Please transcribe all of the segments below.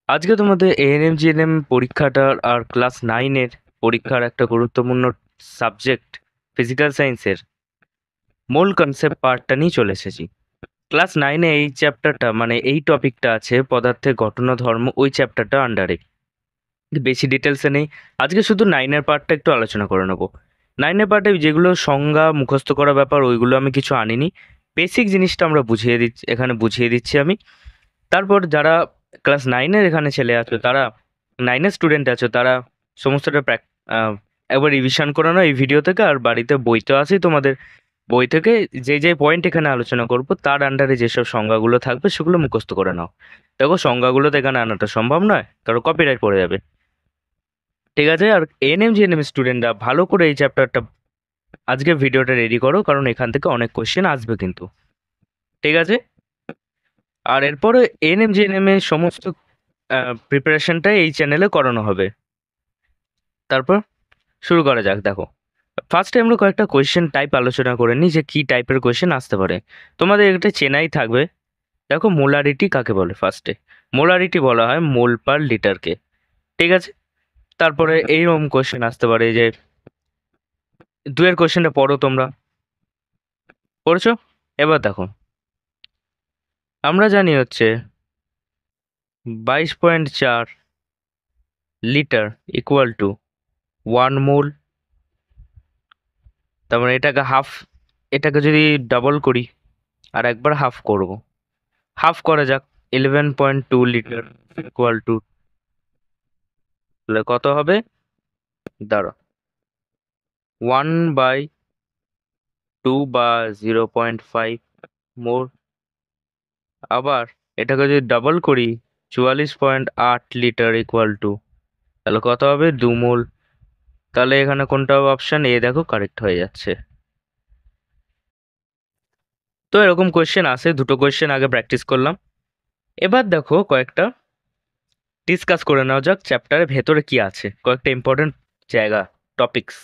আজকে তোমাদের ANM GNM পরীক্ষাটার আর class নাইনের পরীক্ষার একটা গুরুত্বপূর্ণ সাবজেক্ট ফিজিক্যাল সায়েন্সের মূল কনসেপ্ট পার্টটা নিয়ে চলে এসেছি। ক্লাস নাইনে এই চ্যাপ্টারটা মানে এই টপিকটা আছে পদার্থের গঠন ও ধর্ম, ওই চ্যাপ্টারটা আন্ডারে। বেশি ডিটেলসে নেই, আজকে শুধু নাইনের পার্টটা একটু আলোচনা করে নেবো। নাইনের পার্টে যেগুলো সংজ্ঞা মুখস্থ করা ব্যাপার ওইগুলো আমি কিছু আনিনি, বেসিক জিনিসটা আমরা বুঝিয়ে দিচ্ছি আমি। তারপর যারা ক্লাস নাইনের এখানে ছেলে আছো, তারা নাইনের স্টুডেন্ট আছো, তারা সমস্তটা একবার রিভিশন করে নাও এই ভিডিও থেকে। আর বাড়িতে বই তো আছেই তোমাদের, বই থেকে যে যে পয়েন্ট এখানে আলোচনা করব তার আন্ডারে যেসব সংজ্ঞাগুলো থাকবে সেগুলো মুখস্থ করে নাও। দেখো সংজ্ঞাগুলো তো এখানে আনাটা সম্ভব নয়, কারণ কপিরাইট পড়ে যাবে। ঠিক আছে? আর এনএম জিএনএম স্টুডেন্টরা ভালো করে এই চ্যাপ্টারটা আজকে ভিডিওটা রেডি করো, কারণ এখান থেকে অনেক কোশ্চেন আসবে কিন্তু। ঠিক আছে? আর এরপরে এনএম জিএনএম এর সমস্ত প্রিপারেশনটাই এই চ্যানেলে করানো হবে। তারপর শুরু করা যাক। দেখো, ফার্স্টে আমরা কয়েকটা কোয়েশ্চেন টাইপ আলোচনা করে নিই যে কী টাইপের কোয়েশ্চেন আসতে পারে। তোমাদের এটা চেনাই থাকবে। দেখো, মোলারিটি কাকে বলে? ফার্স্টে মোলারিটি বলা হয় মোল পার লিটারকে। ঠিক আছে? তারপরে এইরকম কোয়েশ্চেন আসতে পারে যে, দুয়ের কোয়েশ্চেনটা পড়ো তোমরা, পড়েছো? এবার দেখো, আমরা জানি হচ্ছে 22.4 লিটার ইকুয়াল টু 1 মোল। তার মানে এটাকে হাফ, এটাকে যদি ডাবল করি আর একবার হাফ করব, হাফ করা যাক। 11.2 লিটার ইকুয়াল টু, তাহলে কত হবে? দাঁড়া, 1/2 বা 0.5 মোর। আবার এটাকে যদি ডাবল করি, 44.8 লিটার ইকুয়াল টু, তাহলে কত হবে? 2 মোল। তাহলে এখানে কোনটা অপশন এ দেখো কারেক্ট হয়ে যাচ্ছে। তো এরকম কোয়েশ্চেন আসে, দুটো কোয়েশ্চেন আগে প্র্যাকটিস করলাম। এবার দেখো কয়েকটা ডিসকাস করে নেওয়া যাক চ্যাপ্টারের ভেতরে কি আছে, কয়েকটা ইম্পর্টেন্ট জায়গা, টপিকস।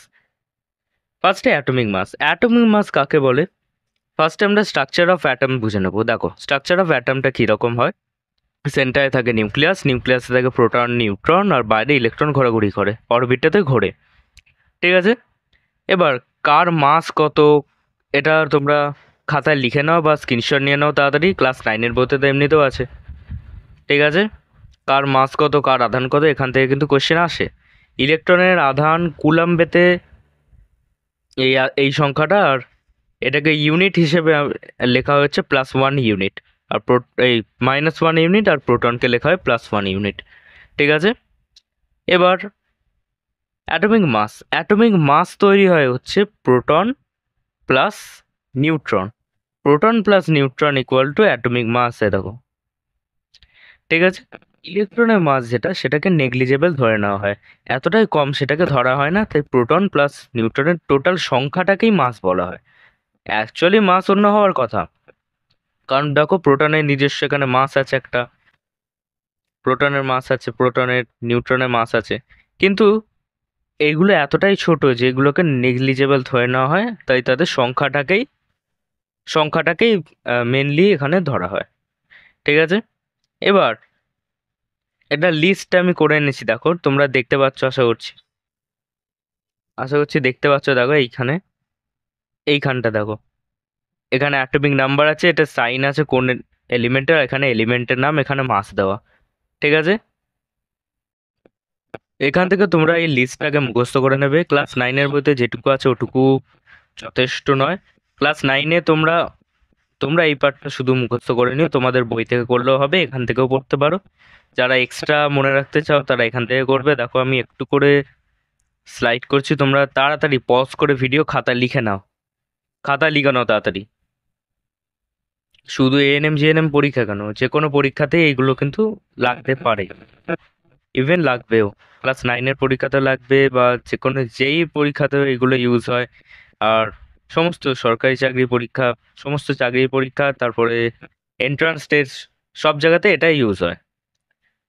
ফার্স্টে অ্যাটমিক মাস। অ্যাটমিক মাস কাকে বলে? ফার্স্টে আমরা স্ট্রাকচার অফ অ্যাটম বুঝে নেবো। দেখো, স্ট্রাকচার অফ অ্যাটমটা কীরকম হয়। সেন্টারে থাকে নিউক্লিয়াস, নিউক্লিয়াসে থাকে প্রোটন নিউট্রন, আর বাইরে ইলেকট্রন ঘোরাঘুরি করে, অরবিটাতে ঘোরে। ঠিক আছে? এবার কার মাস কত, এটা তোমরা খাতায় লিখে নাও বা স্ক্রিনশট নিয়ে নাও তাড়াতাড়ি, ক্লাস নাইনের বইতে তো এমনিতেও আছে। ঠিক আছে? কার মাস কত, কার আধান কত, এখান থেকে কিন্তু কোশ্চেন আসে। ইলেকট্রনের আধান কুলাম্বেতে এই এই সংখ্যাটা, আর এটাকে ইউনিট হিসেবে লেখা হচ্ছে +1 ইউনিট। আর এই -1 ইউনিট, আর প্রোটনকে লেখা হয় +1 ইউনিট। ঠিক আছে? এবার অ্যাটমিক মাস। অ্যাটমিক মাস তৈরি হয় হচ্ছে proton plus neutron. Proton plus neutron equal to atomic mass. দেখো, ঠিক আছে? ইলেকট্রনের মাস যেটা, সেটাকে নেগলিজেবল ধরে নেওয়া হয়, এতটাই কম সেটাকে ধরা হয় না, তাই প্রোটন প্লাস নিউট্রনের টোটাল সংখ্যাটাকেই মাস বলা হয়। অ্যাকচুয়ালি মাস অন্য হওয়ার কথা, কারণ দেখো প্রোটনের নিজস্ব এখানে মাস আছে একটা, প্রোটনের মাস আছে, প্রোটনের নিউট্রনের মাস আছে, কিন্তু এইগুলো এতটাই ছোট যে এগুলোকে নেগলিজেবল ধরে নেওয়া হয়, তাই তাদের সংখ্যাটাকেই মেনলি এখানে ধরা হয়। ঠিক আছে? এবার একটা লিস্ট আমি করে এনেছি, দেখো তোমরা দেখতে পাচ্ছ, আশা করছি দেখতে পাচ্ছ। দেখো এইখানটা দেখো, এখানে অ্যাটমিক নাম্বার আছে, এটা সাইন আছে কোন এলিমেন্টের, এখানে এলিমেন্টের নাম, এখানে মাস দেওয়া। ঠিক আছে? এখান থেকে তোমরা এই লিস্টটাকে মুখস্থ করে নেবে। ক্লাস নাইনের বইতে যেটুকু আছে ওটুকু যথেষ্ট নয়। ক্লাস নাইনে তোমরা তোমরা এই পার্টটা শুধু মুখস্থ করে নিও, তোমাদের বই থেকে করলেও হবে, এখান থেকেও পড়তে পারো। যারা এক্সট্রা মনে রাখতে চাও তারা এখান থেকে করবে। দেখো আমি একটু করে স্লাইড করছি, তোমরা তাড়াতাড়ি পজ করে ভিডিও খাতা লিখে নাও, খাতা লিখে নাও তাড়াতাড়ি। শুধু এএনএম জিএনএম পরীক্ষা কেন, যে কোনো পরীক্ষাতে এইগুলো কিন্তু লাগতে পারে, ইভেন লাগবেও। ক্লাস নাইনের পরীক্ষাতে লাগবে, বা যে কোনো যেই পরীক্ষাতে এগুলো ইউজ হয়। আর সমস্ত সরকারি চাকরি পরীক্ষা, সমস্ত চাকরির পরীক্ষা, তারপরে এন্ট্রান্স টেস্ট, সব জায়গাতে এটাই ইউজ হয়।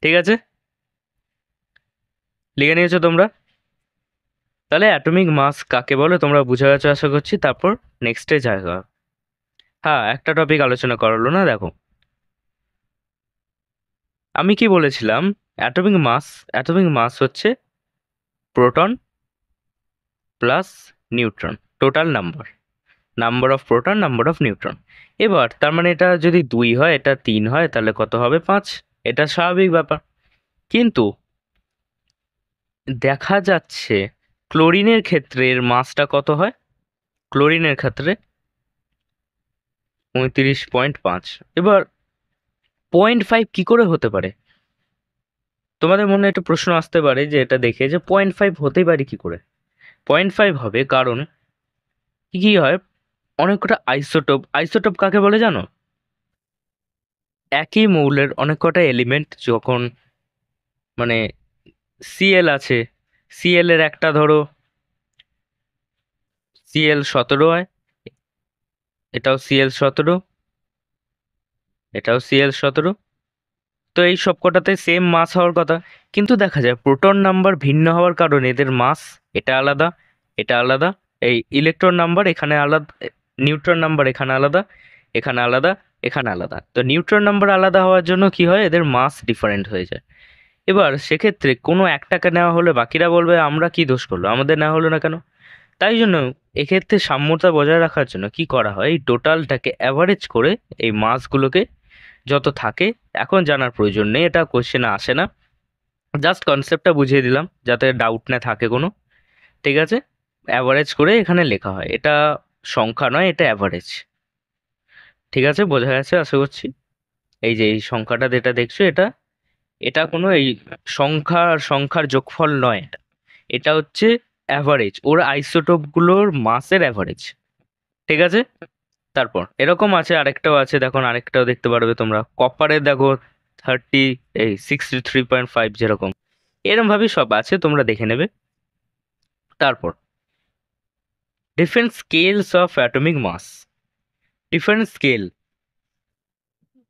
ঠিক আছে? লিখে নিয়েছো তোমরা? তাহলে অ্যাটমিক মাস কাকে বলে তোমরা বুঝে গেছো আশা করছি। তারপর নেক্সটে জায়গা, হ্যাঁ একটা টপিক আলোচনা করালো না। দেখো, আমি কি বলেছিলাম, অ্যাটমিক মাস হচ্ছে proton plus neutron, total number of proton, number of neutron. এবার তার মানে এটা যদি 2 হয়, এটা 3 হয়, তাহলে কত হবে? 5। এটা স্বাভাবিক ব্যাপার। কিন্তু দেখা যাচ্ছে ক্লোরিনের ক্ষেত্রে এর মাসটা কত হয়? ক্লোরিনের ক্ষেত্রে 35.5। এবার 0.5 কি করে হতে পারে? তোমাদের মনে একটা প্রশ্ন আসতে পারে যে এটা দেখে যে 0.5 হতেই পারে কি করে? 0.5 হবে কারণ কি হয়, অনেক কটা আইসোটোপ কাকে বলে জানো? একই মৌলের অনেক কটা এলিমেন্ট যখন মানে সিএল আছে, সিএল এর একটা ধরো CL17 হয়, এটাও CL17, এটাও CL17। তো এই সব কটাতে সেম মাস হওয়ার কথা, কিন্তু দেখা যায় প্রোটন নাম্বার ভিন্ন হওয়ার কারণে এদের মাস এটা আলাদা, এটা আলাদা, এই ইলেকট্রন নাম্বার এখানে আলাদা, নিউট্রন নাম্বার এখানে আলাদা, এখানে আলাদা, এখানে আলাদা। তো নিউট্রন নাম্বার আলাদা হওয়ার জন্য কি হয়, এদের মাস ডিফারেন্ট হয়ে যায়। এবার সেক্ষেত্রে কোনো একটাকে নেওয়া হলে বাকিরা বলবে আমরা কি দোষ করলো, আমাদের নেওয়া হলো না কেন? তাই জন্য এক্ষেত্রে সাম্যতা বজায় রাখার জন্য কি করা হয়, এই টোটালটাকে অ্যাভারেজ করে এই মাসগুলোকে যত থাকে, এখন জানার প্রয়োজন নেই, এটা কোশ্চেনে আসে না, জাস্ট কনসেপ্টটা বুঝিয়ে দিলাম যাতে ডাউট না থাকে কোনো। ঠিক আছে, অ্যাভারেজ করে এখানে লেখা হয়, এটা সংখ্যা নয়, এটা অ্যাভারেজ। ঠিক আছে, বোঝা গেছে আশা করছি। এই যে এই সংখ্যাটা যেটা দেখছো, এটা এটা কোনো এই সংখ্যার যোগফল নয়, এটা এটা হচ্ছে অ্যাভারেজ, ওর আইসোটোপগুলোর মাসের অ্যাভারেজ। ঠিক আছে, তারপর এরকম আছে, আরেকটাও আছে, দেখো আরেকটাও দেখতে পারবে তোমরা, কপারে দেখো 63.5 যেরকম, এরকম ভাবে সব আছে, তোমরা দেখে নেবে। তারপর different scales of atomic mass. Different scale,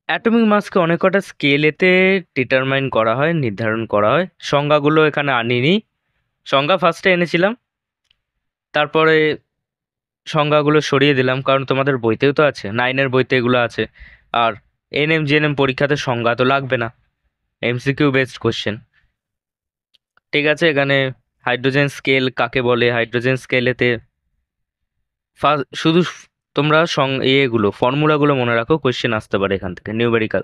atomic মাসকে অনেক কটা স্কেলেতে ডিটারমাইন করা হয়, নির্ধারণ করা হয়। সংজ্ঞাগুলো এখানে আনিনি, সংজ্ঞা ফার্স্টে এনেছিলাম, তারপরে সংজ্ঞাগুলো সরিয়ে দিলাম, কারণ তোমাদের বইতেও তো আছে, 9-এর বইতে এগুলো আছে। আর এনএম জিএনএম পরীক্ষাতে সংজ্ঞা তো লাগবে না, MCQ বেসড কোশ্চেন। ঠিক আছে, এখানে হাইড্রোজেন স্কেল কাকে বলে, হাইড্রোজেন স্কেলেতে শুধু তোমরা এগুলো ফর্মুলাগুলো মনে রাখো, কোশ্চেন আসতে পারে এখান থেকে নিউমেরিক্যাল,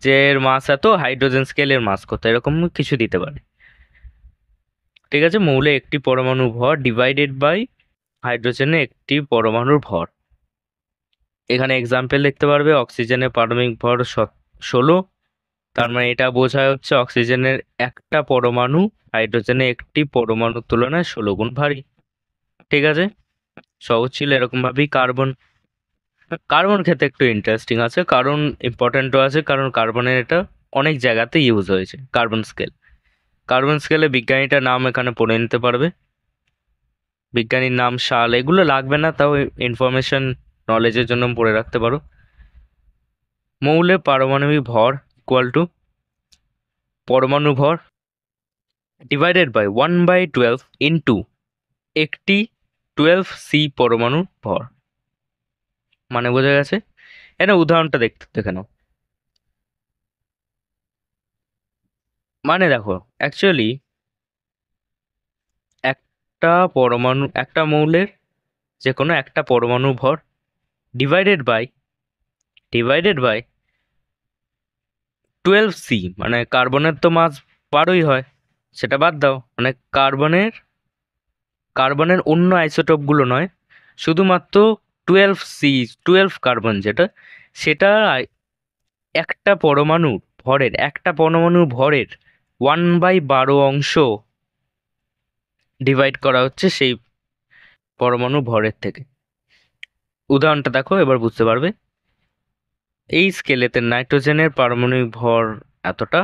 যে এর মাস এত, হাইড্রোজেন স্কেলের মাস কত, এরকম কিছু দিতে পারে। ঠিক আছে, মৌলে একটি পরমাণু ভর ডিভাইডেড বাই হাইড্রোজেনে একটি পরমাণুর ভর। এখানে এক্সাম্পল দেখতে পারবে, অক্সিজেনের পারমাণবিক ভর 16, তার মানে এটা বোঝায় হচ্ছে অক্সিজেনের একটা পরমাণু হাইড্রোজেনের একটি পরমাণুর তুলনায় 16 গুণ ভারী। ঠিক আছে, সহজ ছিল। এরকম ভাবেই কার্বন ক্ষেত্রে একটু ইন্টারেস্টিং আছে, কারণ ইম্পর্টেন্টও আছে, কারণ কার্বনের এটা অনেক জায়গাতে ইউজ হয়েছে। কার্বন স্কেলে বিজ্ঞানীটার নাম এখানে পড়ে নিতে পারবে, বিজ্ঞানীর নাম, সাল, এগুলো লাগবে না, তাও ইনফরমেশন নলেজের জন্য পড়ে রাখতে পারো। মৌলের পারমাণবিক ভর ইকুয়াল টু পরমাণু ভর ডিভাইডেড বাই 1/12 ইন্টু একটি 12C পরমাণু ভর। মানে বোঝা গেছে? এটা উদাহরণটা দেখে নাও। মানে দেখো, অ্যাকচুয়ালি একটা মৌলের যে কোনো একটা পরমাণু ভর ডিভাইডেড বাই 12C, মানে কার্বনের তো মাস 12ই হয়, সেটা বাদ দাও, মানে কার্বনের অন্য আইসোটোপগুলো নয়, শুধুমাত্র 12C, 12 কার্বন যেটা, সেটা একটা পরমাণুর ভরের 1/12 অংশ ডিভাইড করা হচ্ছে সেই পরমাণু ভরের থেকে। উদাহরণটা দেখো, এবার বুঝতে পারবে। এই স্কেলেতে নাইট্রোজেনের পারমাণবিক ভর এতটা,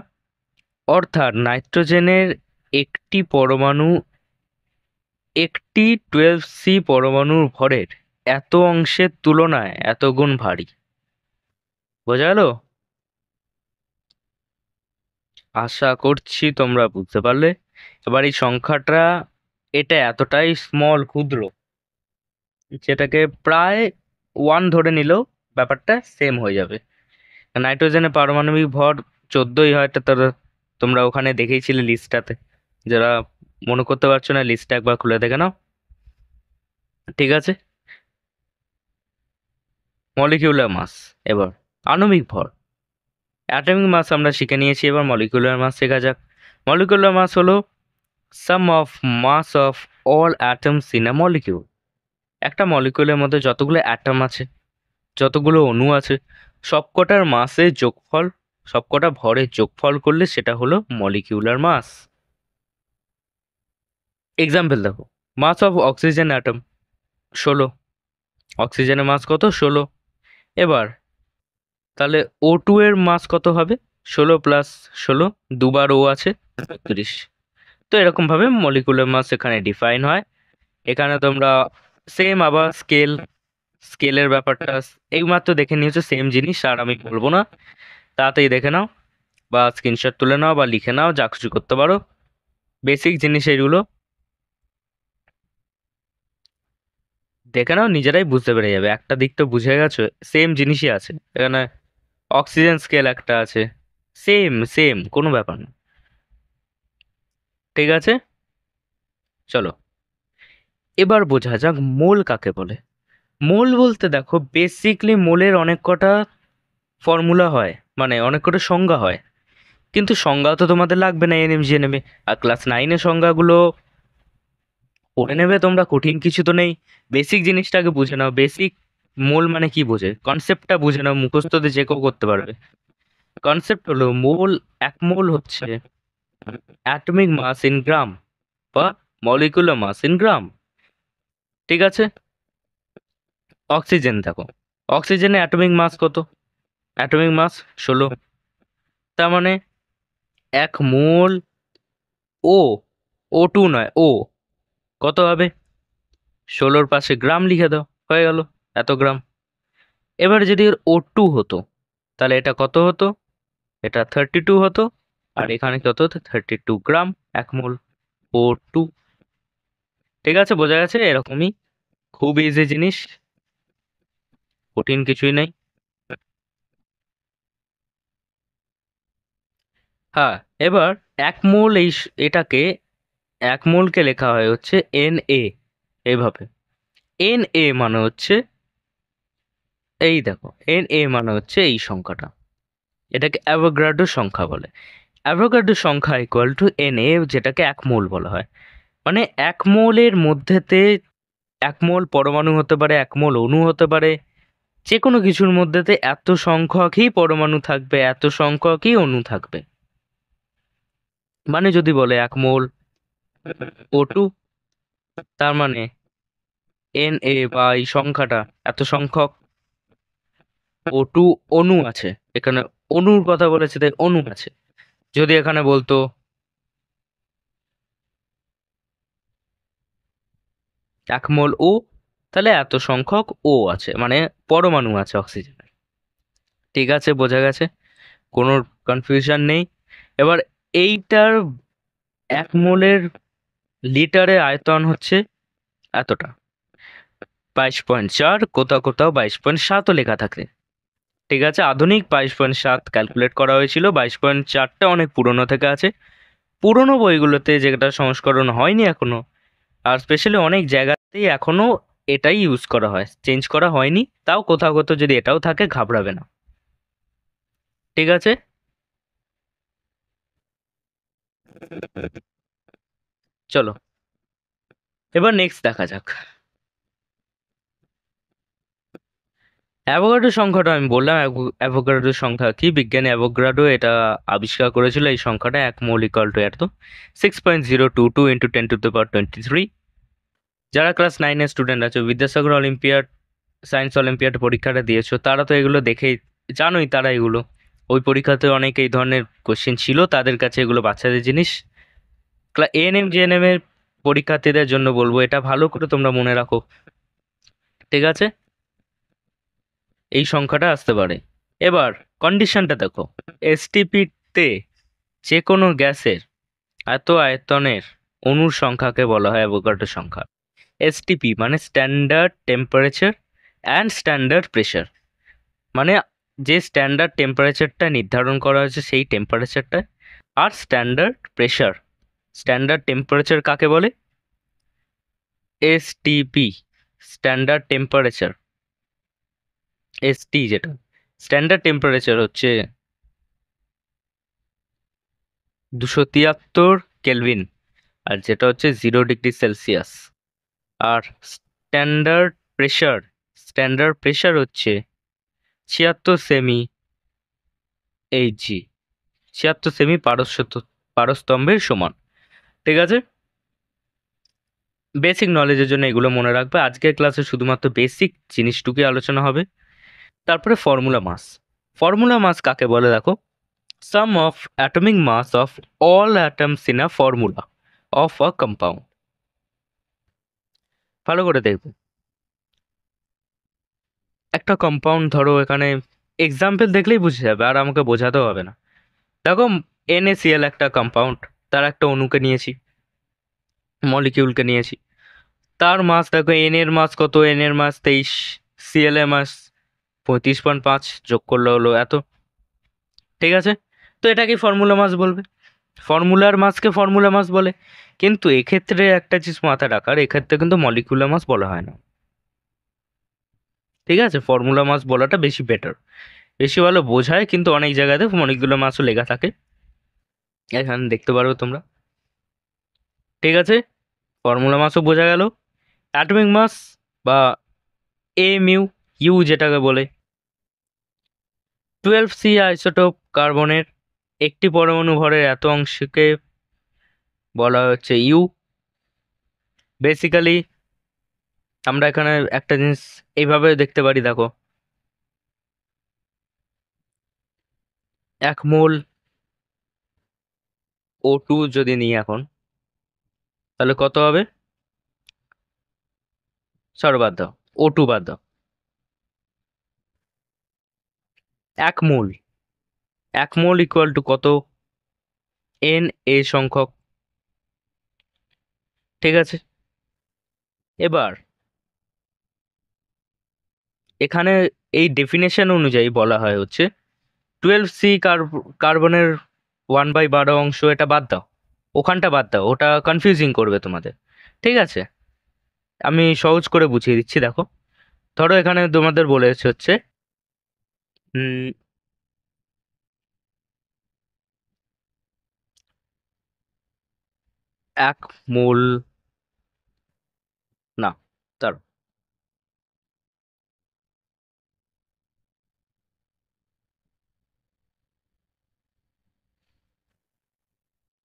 অর্থাৎ নাইট্রোজেনের একটি পরমাণু একটি 12C পরমাণুর ভরের এত অংশের তুলনায় এত গুণ ভারী। বোঝা গেল? আশা করছি তোমরা বুঝতে পারলে। এবার এই সংখ্যাটা, এটা এতটাই ক্ষুদ্র, যেটাকে প্রায় 1 ধরে নিলেও ব্যাপারটা সেম হয়ে যাবে। নাইট্রোজেনের পারমাণবিক ভর 14ই হয়, তোমরা ওখানে দেখেইছিলে লিস্টটাতে। যারা মনে করতে পারছো না, লিস্টটা একবার খুলে দেখে নাও। ঠিক আছে, মলিকিউলার মাস। এবার আণবিক ভর। অ্যাটমিক মাস আমরা শিখে নিয়েছি, এবার মলিকিউলার মাস শেখা যাক। মলিকিউলার মাস হলো sum of mass of all atoms in a molecule. একটা মলিকিউলের মধ্যে যতগুলো অ্যাটম আছে, যতগুলো অণু আছে, সবকটার মাসের যোগফল, সবকটা ভরের যোগফল করলে সেটা হলো মলিকিউলার মাস। এক্সাম্পল দেখো, মাস অফ অক্সিজেন অ্যাটম 16। অক্সিজেনের মাস কত? 16। এবার তাহলে O2 এর মাস কত হবে? 16 প্লাস 16, দুবার ও আছে, 36। তো এরকমভাবে মলিকুলার মাস এখানে ডিফাইন হয়। এখানে তোমরা সেম আবার স্কেলের ব্যাপারটা এইমাত্র দেখে নিয়েছো, সেম জিনিস আর আমি বলবো না, তাড়াতাড়ি দেখে নাও বা স্ক্রিনশট তুলে নাও বা লিখে নাও, যা কিছু করতে পারো। বেসিক জিনিস এইগুলো দেখে নাও, নিজেরাই বুঝতে পেরে যাবে। একটা দিক তো বুঝে গেছো, সেম জিনিসই আছে এখানে। অক্সিজেন স্কেল একটা আছে, সেম সেম, কোনো ব্যাপার না। ঠিক আছে, চলো এবার বোঝা যাক মোল কাকে বলে। মোল বলতে দেখো, বেসিকলি মোলের অনেক কটা ফর্মুলা হয়, মানে অনেক কটা সংজ্ঞা হয়, কিন্তু সংজ্ঞা তো তোমাদের লাগবে না, এনএম জেনেমে। আর ক্লাস 9-এর সংজ্ঞাগুলো পড়ে নেবে তোমরা, কঠিন কিছু তো নেই। বেসিক জিনিসটাকে বুঝে নাও, বেসিক মোল মানে কি বোঝে, কনসেপ্টটা বুঝে নাও, মুখস্থতে যে কেউ করতে পারবে। কনসেপ্ট হলো মোল, এক মোল হচ্ছে অ্যাটমিক মাস ইন গ্রাম বা মলিকুলার মাস ইন গ্রাম। ঠিক আছে, অক্সিজেন দেখো, অক্সিজেনের অ্যাটমিক মাস কত? Atomic mass 16। তার মানে এক মোল ও, O2 নয় ও, কত হবে? 16-র পাশে গ্রাম লিখে দাও, হয়ে গেল এত গ্রাম। এবার যদি এর O2 হতো, তাহলে এটা কত হতো? এটা 32 হতো, আর এখানে কত হতো? 32 গ্রাম এক মোল O2। ঠিক আছে, বোঝা গেছে? এরকমই, খুব ইজি জিনিস, কঠিন কিছুই নেই। হ্যাঁ, এবার এক মোল এটাকে, এক মোলকে লেখা হয় হচ্ছে Na, এইভাবে। Na মানে হচ্ছে, এই দেখো, Na মানে হচ্ছে এই সংখ্যাটা, এটাকে অ্যাভোগাড্রো সংখ্যা বলে। অ্যাভোগাড্রো সংখ্যা ইকুয়াল টু Na, যেটাকে এক মোল বলা হয়। মানে এক মোলের মধ্যেতে, এক মোল পরমাণু হতে পারে, এক মোল অণু হতে পারে, যে কোনো কিছুর মধ্যেতে এত সংখ্যকই পরমাণু থাকবে, এত সংখ্যকই অণু থাকবে। মানে যদি বলে এক মোল O2, তার মানে Na বা এই সংখ্যাটা, এত সংখ্যক O2 অণু আছে। এখানে অণুর কথা বলেছে, তাই অণু আছে। যদি এখানে বলতো এক মোল ও, তাহলে এত সংখ্যক ও আছে, মানে পরমাণু আছে অক্সিজেনের। ঠিক আছে, বোঝা গেছে? কোনো কনফিউশন নেই। এবার এইটার এক মোলের লিটারে আয়তন হচ্ছে এতটা, 22.4, কোথাও কোথাও 22.7ও লেখা থাকে। ঠিক আছে, আধুনিক 22.7 ক্যালকুলেট করা হয়েছিল, 22.4টা অনেক পুরনো থেকে আছে, পুরনো বইগুলোতে, যেটা সংস্করণ হয়নি এখনো। আর স্পেশালি অনেক জায়গাতেই এখনো এটাই ইউজ করা হয়, চেঞ্জ করা হয়নি। তাও কোথাও কোথাও যদি এটাও থাকে, ঘাবড়াবে না। ঠিক আছে, চলো এবার নেক্সট দেখা যাক। অ্যাভোগাড্রো সংখ্যাটা আমি বললাম, অ্যাভোগাড্রো সংখ্যা কি, বিজ্ঞানী অ্যাভোগাড্রো এটা আবিষ্কার করেছিল এই সংখ্যাটা, এক মোল ইকুয়াল টু এত 6.022 ইন্টু 10⁻23। যারা ক্লাস 9-এর স্টুডেন্ট আছো, বিদ্যাসাগর অলিম্পিয়াড, সায়েন্স অলিম্পিয়াড পরীক্ষাটা দিয়েছো, তারা তো এগুলো দেখেই জানোই, তারা এগুলো, ওই পরীক্ষাতে অনেক এই ধরনের কোশ্চেন ছিল তাদের কাছে, এগুলো বাচ্চাদের জিনিস। এএনএম জিএনএম এর পরীক্ষার্থীদের জন্য বলবো, এটা ভালো করে তোমরা মনে রাখো। ঠিক আছে, এই সংখ্যাটা আসতে পারে। এবার কন্ডিশনটা দেখো, এসটিপিতে যে কোনো গ্যাসের এত আয়তনের অণুর সংখ্যাকে বলা হয় অ্যাভোগাড্রো সংখ্যা। এসটিপি মানে standard temperature and standard pressure, মানে যে স্ট্যান্ডার্ড টেম্পারেচারটা নির্ধারণ করা হয়েছে, সেই টেম্পারেচারটা আর স্ট্যান্ডার্ড প্রেশার। স্ট্যান্ডার্ড টেম্পারেচার কাকে বলে? STP, standard temperature. এসটি যেটা স্ট্যান্ডার্ড টেম্পারেচার হচ্ছে 273 কেলভিন, আর যেটা হচ্ছে 0 ডিগ্রি সেলসিয়াস। আর স্ট্যান্ডার্ড প্রেশার, স্ট্যান্ডার্ড প্রেশার হচ্ছে 76 সেমি এইচজি, 76 সেমি পারস্তম্ভের সমান। ঠিক আছে, বেসিক নলেজের জন্য এগুলো মনে রাখবে। আজকের ক্লাসে শুধুমাত্র বেসিক জিনিসটুকুই আলোচনা হবে। তারপরে ফর্মুলা মাস। ফর্মুলা মাস কাকে বলে দেখো, sum of atomic mass of all atoms in a formula of a compound. ভালো করে দেখবে, একটা কম্পাউন্ড ধরো, এখানে এক্সাম্পল দেখলেই বুঝে যাবে, আর আমাকে বোঝাতেও হবে না। দেখো NaCl একটা কম্পাউন্ড, তার একটা অণুকে নিয়েছি, মলিকিউলকে নিয়েছি, তার মাস দেখো, এন এর মাস কত, এন এর মাস 23, Cl এর মাস 35.5, যোগ করলে হলো এত। ঠিক আছে, তো এটাকে ফর্মুলা মাস বলবে, ফর্মুলার মাসকে ফর্মুলা মাস বলে। কিন্তু এক্ষেত্রে একটা জিনিস মাথা রাখার, এক্ষেত্রে কিন্তু মলিকুলার মাস বলা হয় না। ঠিক আছে, ফর্মুলা মাস বলাটা বেশি বেটার, বেশি ভালো বোঝায়, কিন্তু অনেক জায়গাতে মলিকুলার মাসও লেখা থাকে, এখানে দেখতে পারো তোমরা। ঠিক আছে, ফর্মুলা মাসও বোঝা গেল। অ্যাটমিক মাস বা মিউ, ইউ যেটাকে বলে, 12C আইসোটোপ কার্বনের একটি পরমাণু ভরের এত অংশকে বলা হচ্ছে ইউ। বেসিক্যালি আমরা এখানে একটা জিনিস এইভাবে দেখতে পারি, দেখো 1 মোল O2 যদি নিই এখন, তাহলে কত হবে? সর বাদ দাও, O2 বাদ দাও। 1 মোল, 1 মোল ইকুয়াল টু কত? Na সংখ্যক। ঠিক আছে, এবার এখানে এই ডেফিনেশন অনুযায়ী বলা হয় হচ্ছে 12C কার্বনের 1/12 অংশ, এটা বাদ দাও, ওখানটা বাদ দাও, ওটা কনফিউজিং করবে তোমাদের। ঠিক আছে, আমি সহজ করে বুঝিয়ে দিচ্ছি, দেখো ধরো এখানে তোমাদের বলেছে হচ্ছে 1 মোল, না তার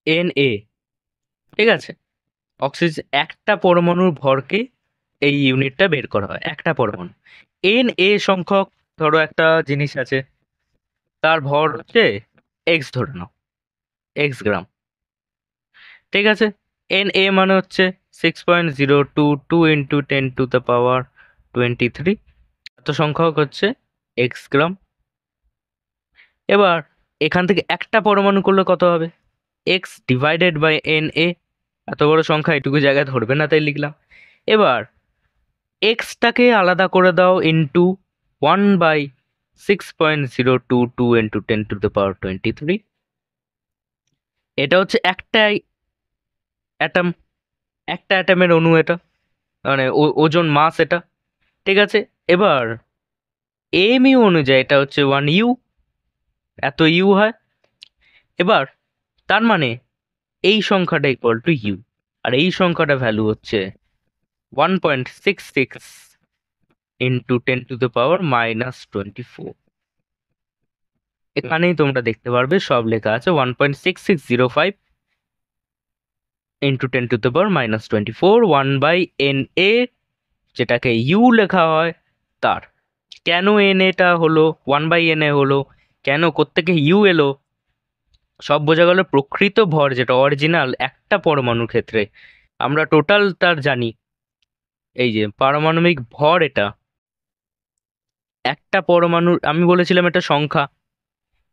Na। ঠিক আছে, অক্সিজেন একটা পরমাণুর ভরকে এই ইউনিটটা বের করা হয়, একটা পরমাণু। Na সংখ্যক ধরো একটা জিনিস আছে, তার ভর হচ্ছে এক্স, ধরে নাও X গ্রাম। ঠিক আছে, Na মানে হচ্ছে 6.022 ইন্টু 10⁻23, এত সংখ্যক হচ্ছে X গ্রাম। এবার এখান থেকে একটা পরমাণু করলে কত হবে? X/Na। এত বড় সংখ্যা এটুকু জায়গায় ধরবে না, তাই লিখলাম। এবার এক্সটাকে আলাদা করে দাও ইন্টু 1/6.022 ইন্টু 10⁻23। এটা হচ্ছে একটা অ্যাটম, একটা অ্যাটমের অণু এটা, মানে ওজন মাস এটা। ঠিক আছে, এবার মিউ অনুযায়ী এটা হচ্ছে 1U, এত ইউ হয়। এবার তার মানে এই সংখ্যাটা ইকুয়াল টু ইউ, আর এই সংখ্যাটা ভ্যালু হচ্ছে 1.66 ইন্টু 10⁻24। এখানেই তোমরা দেখতে পারবে সব লেখা আছে 1.6605 ইন্টু 10⁻24, 1/Na, যেটাকে ইউ লেখা হয় তার। কেন Na হলো 1/Na হলো, কেন কোত্থেকে ইউ এলো, সব বোঝা গেল। প্রকৃত ভর যেটা অরিজিনাল একটা পরমাণুর ক্ষেত্রে, আমরা টোটাল তার জানি, এই যে পারমাণবিক ভর, এটা একটা পরমাণুর, আমি বলেছিলাম এটা সংখ্যা।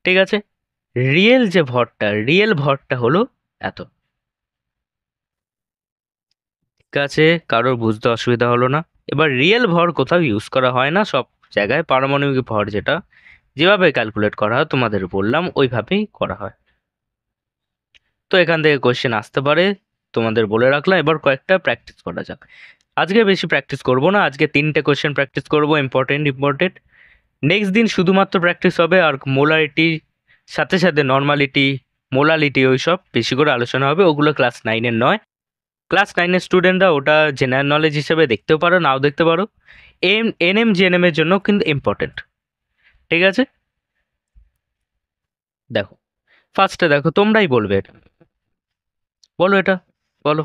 ঠিক আছে, রিয়েল ভরটা হলো এত। ঠিক আছে, কারোর বুঝতে অসুবিধা হলো না? এবার রিয়েল ভর কোথাও ইউজ করা হয় না, সব জায়গায় পারমাণবিক ভর যেটা যেভাবে ক্যালকুলেট করা হয় তোমাদের বললাম ওইভাবেই করা হয়। তো এখান থেকে কোয়েশ্চেন আসতে পারে, তোমাদের বলে রাখলাম। এবার কয়েকটা প্র্যাকটিস করা যাক। আজকে বেশি প্র্যাকটিস করব না, আজকে 3টে কোয়েশ্চেন প্র্যাকটিস করব, ইম্পর্টেন্ট। নেক্সট দিন শুধুমাত্র প্র্যাকটিস হবে, আর মোলারিটি সাথে সাথে নর্মালিটি, মোলালিটি ওইসব বেশি করে আলোচনা হবে। ওগুলো ক্লাস 9-এর নয়, ক্লাস 9-এর স্টুডেন্টরা ওটা জেনারেল নলেজ হিসেবে দেখতেও পারো, নাও দেখতে পারো। এনএম জিএনএম এর জন্য কিন্তু ইম্পর্টেন্ট, ঠিক আছে? দেখো ফার্স্টে দেখো, তোমরাই বলবে এটা, বলো এটা, বলো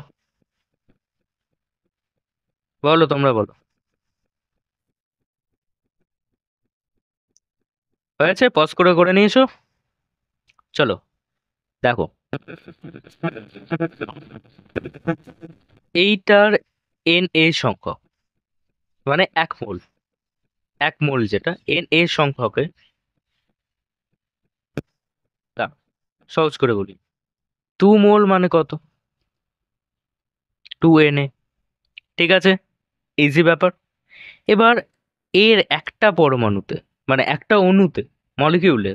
বলো, তোমরা বলো। হয়েছে? পজ করে করে নিয়েছো? চলো দেখো, এইটার এন এ সংখ্যক, মানে এক মোল যেটা এন এ সংখ্যকে, সহজ করে বলি, 2 মোল মানে কত? 2 Na, ঠিক আছে? ইজি ব্যাপার। এবার এর একটা পরমাণুতে, মানে একটা অণুতে, মলিকিউলে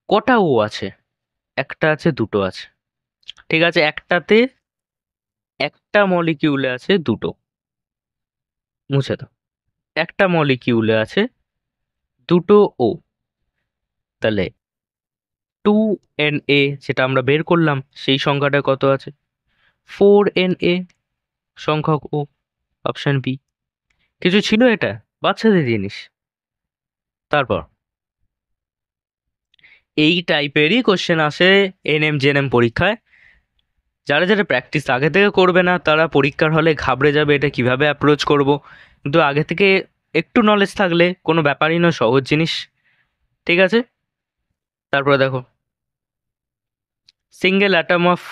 কটা ও আছে? একটা আছে, দুটো আছে, ঠিক আছে? একটাতে, একটা মলিকিউলে আছে দুটো, মুছে দাও। একটা মলিকিউলে আছে দুটো ও, তাহলে 2Na যেটা আমরা বের করলাম, সেই সংখ্যাটা কত আছে? 4Na সংখ্যক ও, অপশন বি। কিছু ছিল এটা? বাচ্চাদের জিনিস। তারপর এই টাইপেরই কোশ্চেন আসে এনএম জেএনএম পরীক্ষায়। যারা যারা প্র্যাকটিস আগে থেকে করবে না, তারা পরীক্ষার হলে ঘাবড়ে যাবে, এটা কিভাবে অ্যাপ্রোচ করব। কিন্তু আগে থেকে একটু নলেজ থাকলে কোনো ব্যাপারই নয়, সহজ জিনিস, ঠিক আছে? তারপরে দেখো, সিঙ্গেল অ্যাটম অফ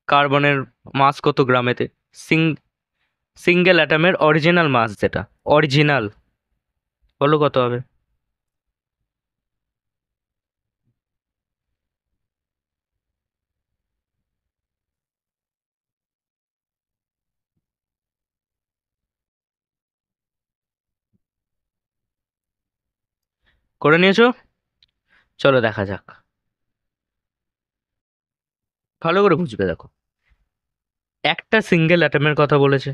কার্বনের মাস কত গ্রামেতে? সিঙ্গেল অ্যাটমের অরিজিনাল মাস, যেটা অরিজিনাল, বলো কত হবে? করে নিয়েছো? চলো দেখা যাক, ভালো করে বুঝবে। দেখো, একটা সিঙ্গেল অ্যাটমের কথা বলেছে,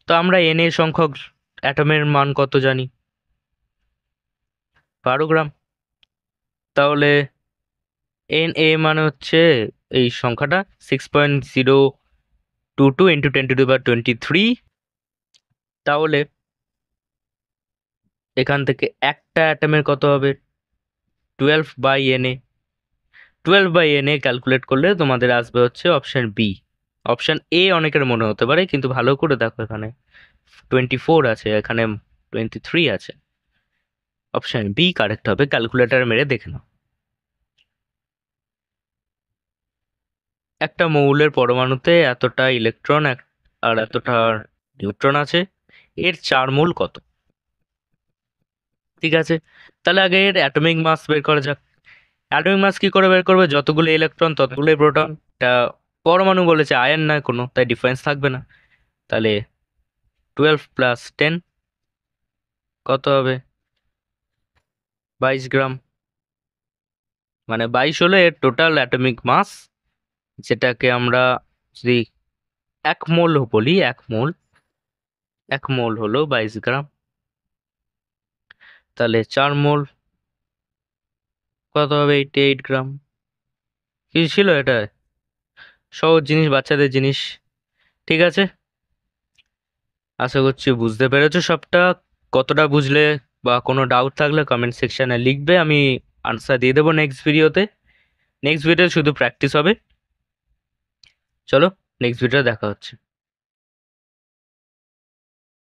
তো আমরা এন এ সংখ্যক অ্যাটমের মান কত জানি? 12 গ্রাম। তাহলে এন এ মানে হচ্ছে এই সংখ্যাটা 6.022 ইন্টু 10⁻23। তাহলে এখান থেকে একটা অ্যাটমের কত হবে? 12/Na। 12/Na ক্যালকুলেট করলে তোমাদের আসবে হচ্ছে অপশন বি। অপশন এ অনেকের মনে হতে পারে, কিন্তু ভালো করে দেখো, এখানে 24 আছে, এখানে 23 আছে। অপশন বি কারেক্ট হবে, ক্যালকুলেটর মেরে দেখে নাও। একটা মৌলের পরমাণুতে এতটা ইলেকট্রন আর এতটা নিউট্রন আছে, এর 4 মোল কত? ঠিক আছে, তাহলে আগে এর অ্যাটমিক মাস বের করা যাক। অ্যাটমিক মাস কি করে বের করবে? যতগুলো ইলেকট্রন ততগুলোই প্রোটন। এটা পরমাণু বলেছে, আয়ন নয় কোনো, তাই ডিফারেন্স থাকবে না। তাহলে 12 + 10 কত হবে? 22 গ্রাম। মানে 22 হলো এর টোটাল অ্যাটমিক মাস, যেটাকে আমরা যদি 1 মোল বলি, 1 মোল হলো 22 গ্রাম। তাহলে 4 মোল কত হবে? 88 গ্রাম। কিছু ছিল এটা? সহজ জিনিস, বাচ্চাদের জিনিস, ঠিক আছে? আশা করছি বুঝতে পেরেছো সবটা। কতটা বুঝলে বা কোনো ডাউট থাকলে কমেন্ট সেকশনে লিখবে, আমি আনসার দিয়ে দেবো নেক্সট ভিডিওতে। নেক্সট ভিডিও শুধু প্র্যাকটিস হবে। চলো নেক্সট ভিডিও দেখা হচ্ছে।